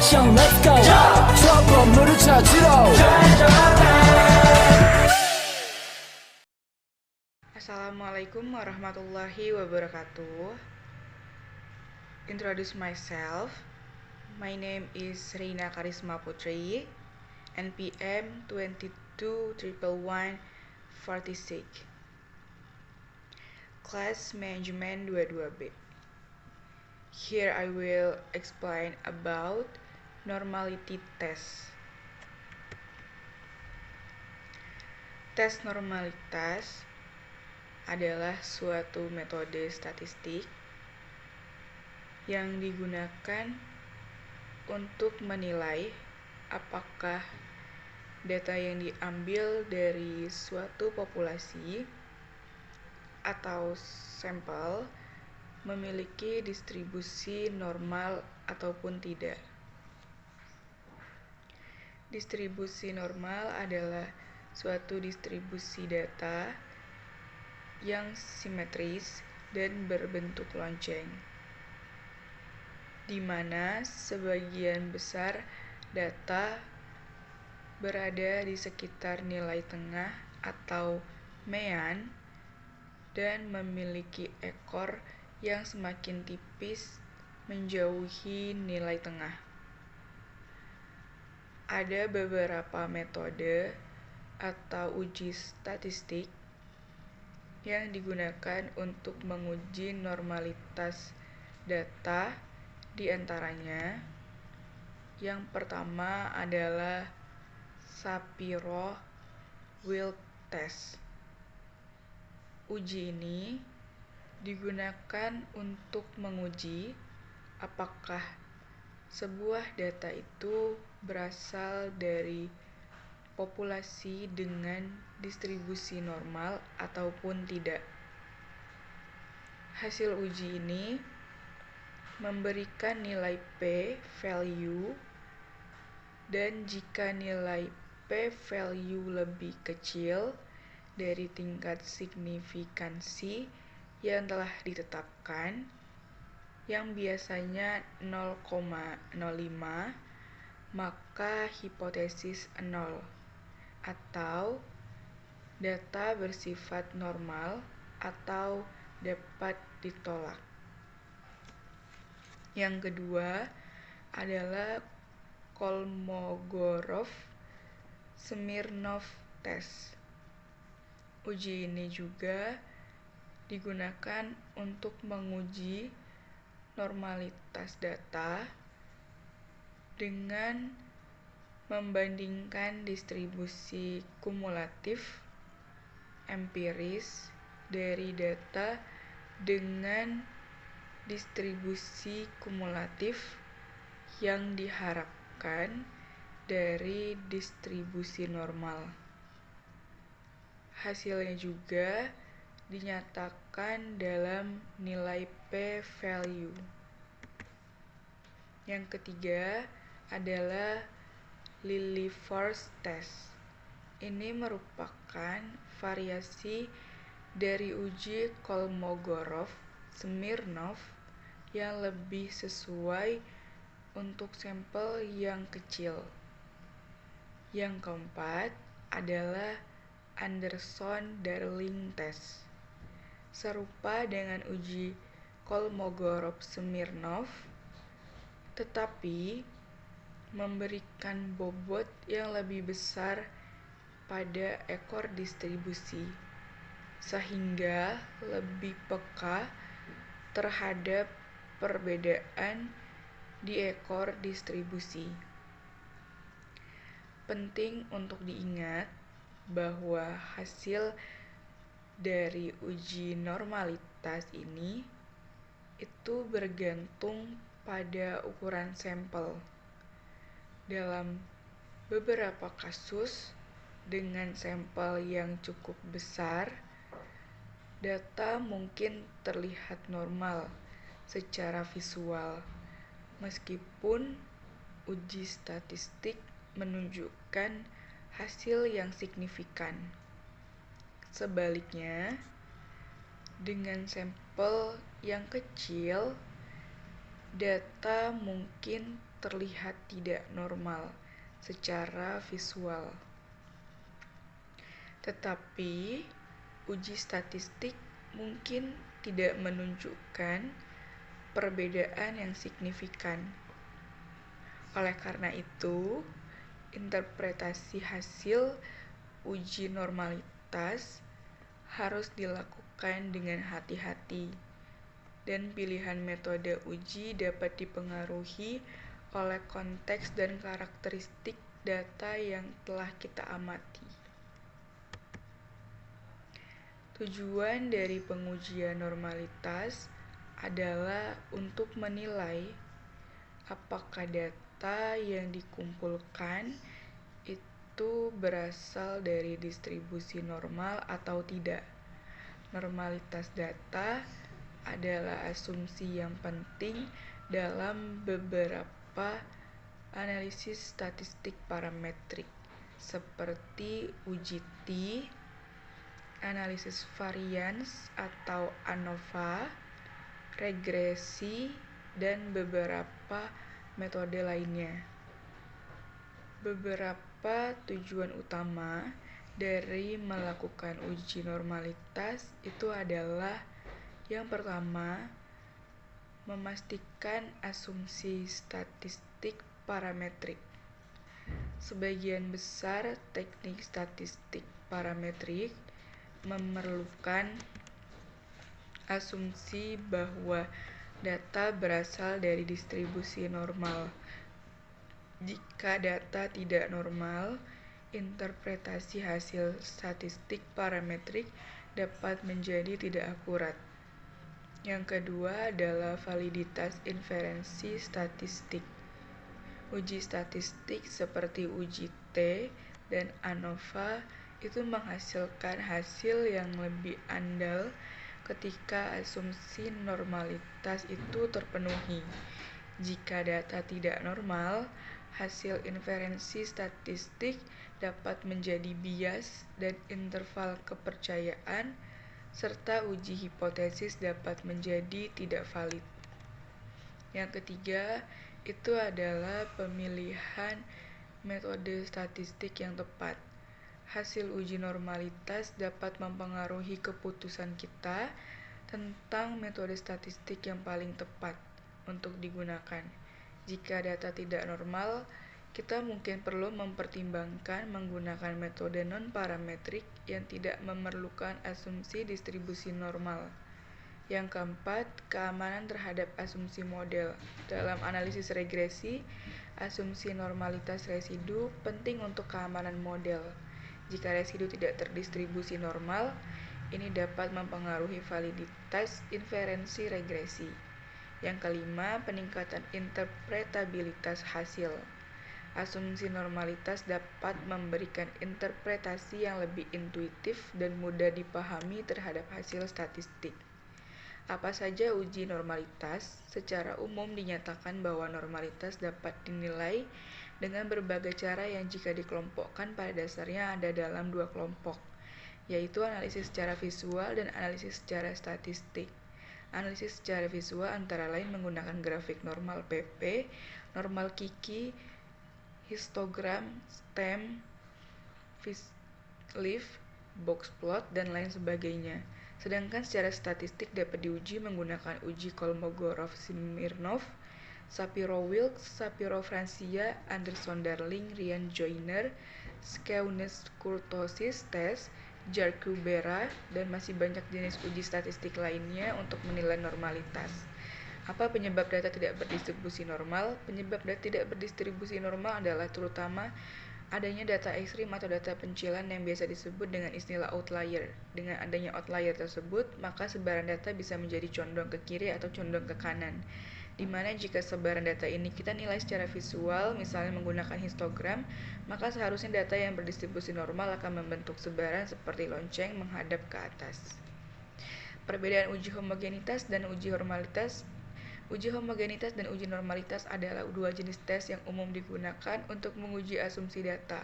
액션 let's go 저 건물을 찾으러 Assalamualaikum warahmatullahi wabarakatuh. Introduce myself. My name is Rina Karisma Putri, NPM 221146, Class Management 22B. Here I will explain about normality test. Tes normalitas adalah suatu metode statistik yang digunakan untuk menilai apakah data yang diambil dari suatu populasi atau sampel memiliki distribusi normal ataupun tidak. Distribusi normal adalah suatu distribusi data yang simetris dan berbentuk lonceng, di mana sebagian besar data berada di sekitar nilai tengah atau mean dan memiliki ekor yang semakin tipis menjauhi nilai tengah. Ada beberapa metode atau uji statistik yang digunakan untuk menguji normalitas data, di antaranya yang pertama adalah Shapiro-Wilk test. Uji ini digunakan untuk menguji apakah sebuah data itu berasal dari populasi dengan distribusi normal ataupun tidak. Hasil uji ini memberikan nilai p-value, dan jika nilai p-value lebih kecil dari tingkat signifikansi yang telah ditetapkan, yang biasanya 0,05, maka hipotesis 0 atau data bersifat normal atau dapat ditolak. Yang kedua adalah Kolmogorov-Smirnov test. Uji ini juga digunakan untuk menguji normalitas data dengan membandingkan distribusi kumulatif empiris dari data dengan distribusi kumulatif yang diharapkan dari distribusi normal. Hasilnya juga dinyatakan dalam nilai p-value. Yang ketiga adalah Lilliefors test. Ini merupakan variasi dari uji Kolmogorov-Smirnov yang lebih sesuai untuk sampel yang kecil. Yang keempat adalah Anderson-Darling test. Serupa dengan uji Kolmogorov-Smirnov, tetapi memberikan bobot yang lebih besar pada ekor distribusi, sehingga lebih peka terhadap perbedaan di ekor distribusi. Penting untuk diingat bahwa hasil dari uji normalitas ini itu bergantung pada ukuran sampel. Dalam beberapa kasus dengan sampel yang cukup besar, data mungkin terlihat normal secara visual, meskipun uji statistik menunjukkan hasil yang signifikan. Sebaliknya, dengan sampel yang kecil, data mungkin terlihat tidak normal secara visual. Tetapi, uji statistik mungkin tidak menunjukkan perbedaan yang signifikan. Oleh karena itu, interpretasi hasil uji normalitas harus dilakukan dengan hati-hati, dan pilihan metode uji dapat dipengaruhi oleh konteks dan karakteristik data yang telah kita amati. Tujuan dari pengujian normalitas adalah untuk menilai apakah data yang dikumpulkan itu berasal dari distribusi normal atau tidak. Normalitas data adalah asumsi yang penting dalam beberapa analisis statistik parametrik seperti uji T, analisis varians atau ANOVA, regresi, dan beberapa metode lainnya. Beberapa tujuan utama dari melakukan uji normalitas itu adalah yang pertama, memastikan asumsi statistik parametrik. Sebagian besar teknik statistik parametrik memerlukan asumsi bahwa data berasal dari distribusi normal. Jika data tidak normal, interpretasi hasil statistik parametrik dapat menjadi tidak akurat. Yang kedua adalah validitas inferensi statistik. Uji statistik seperti uji T dan ANOVA itu menghasilkan hasil yang lebih andal ketika asumsi normalitas itu terpenuhi. Jika data tidak normal, hasil inferensi statistik dapat menjadi bias dan interval kepercayaan, serta uji hipotesis dapat menjadi tidak valid. Yang ketiga, itu adalah pemilihan metode statistik yang tepat. Hasil uji normalitas dapat mempengaruhi keputusan kita tentang metode statistik yang paling tepat untuk digunakan. Jika data tidak normal, kita mungkin perlu mempertimbangkan menggunakan metode non-parametrik yang tidak memerlukan asumsi distribusi normal. Yang keempat, keamanan terhadap asumsi model. Dalam analisis regresi, asumsi normalitas residu penting untuk keamanan model. Jika residu tidak terdistribusi normal, ini dapat mempengaruhi validitas inferensi regresi. Yang kelima, peningkatan interpretabilitas hasil. Asumsi normalitas dapat memberikan interpretasi yang lebih intuitif dan mudah dipahami terhadap hasil statistik. Apa saja uji normalitas? Secara umum dinyatakan bahwa normalitas dapat dinilai dengan berbagai cara yang jika dikelompokkan pada dasarnya ada dalam dua kelompok, yaitu analisis secara visual dan analisis secara statistik. Analisis secara visual antara lain menggunakan grafik normal PP, normal Kiki, histogram, stem, leaf, box plot, dan lain sebagainya. Sedangkan secara statistik dapat diuji menggunakan uji Kolmogorov-Smirnov, Shapiro-Wilks, Shapiro-Francia, Anderson-Darling, Ryan-Joyner, Skewness-Kurtosis test, Jarque-Bera, dan masih banyak jenis uji statistik lainnya untuk menilai normalitas. Apa penyebab data tidak berdistribusi normal? Penyebab data tidak berdistribusi normal adalah terutama adanya data ekstrim atau data pencilan yang biasa disebut dengan istilah outlier. Dengan adanya outlier tersebut, maka sebaran data bisa menjadi condong ke kiri atau condong ke kanan. Dimana jika sebaran data ini kita nilai secara visual, misalnya menggunakan histogram, maka seharusnya data yang berdistribusi normal akan membentuk sebaran seperti lonceng menghadap ke atas. Perbedaan uji homogenitas dan uji normalitas. Uji homogenitas dan uji normalitas adalah dua jenis tes yang umum digunakan untuk menguji asumsi data.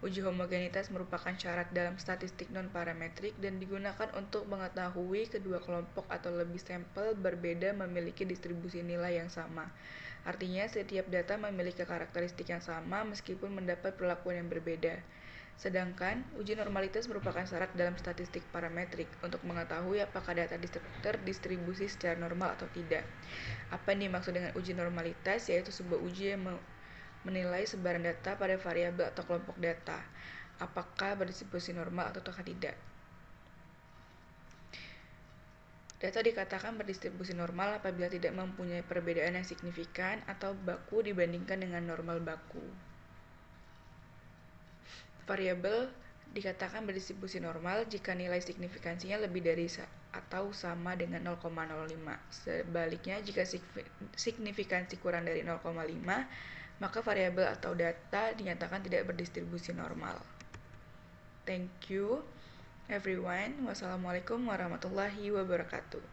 Uji homogenitas merupakan syarat dalam statistik non-parametrik dan digunakan untuk mengetahui kedua kelompok atau lebih sampel berbeda memiliki distribusi nilai yang sama. Artinya, setiap data memiliki karakteristik yang sama meskipun mendapat perlakuan yang berbeda. Sedangkan, uji normalitas merupakan syarat dalam statistik parametrik untuk mengetahui apakah data terdistribusi secara normal atau tidak. Apa yang dimaksud dengan uji normalitas? Yaitu sebuah uji yang menilai sebaran data pada variabel atau kelompok data, apakah berdistribusi normal atau tidak. Data dikatakan berdistribusi normal apabila tidak mempunyai perbedaan yang signifikan atau baku dibandingkan dengan normal baku. Variabel dikatakan berdistribusi normal jika nilai signifikansinya lebih dari atau sama dengan 0,05. Sebaliknya, jika signifikansi kurang dari 0,5, maka variabel atau data dinyatakan tidak berdistribusi normal. Thank you everyone. Wassalamualaikum warahmatullahi wabarakatuh.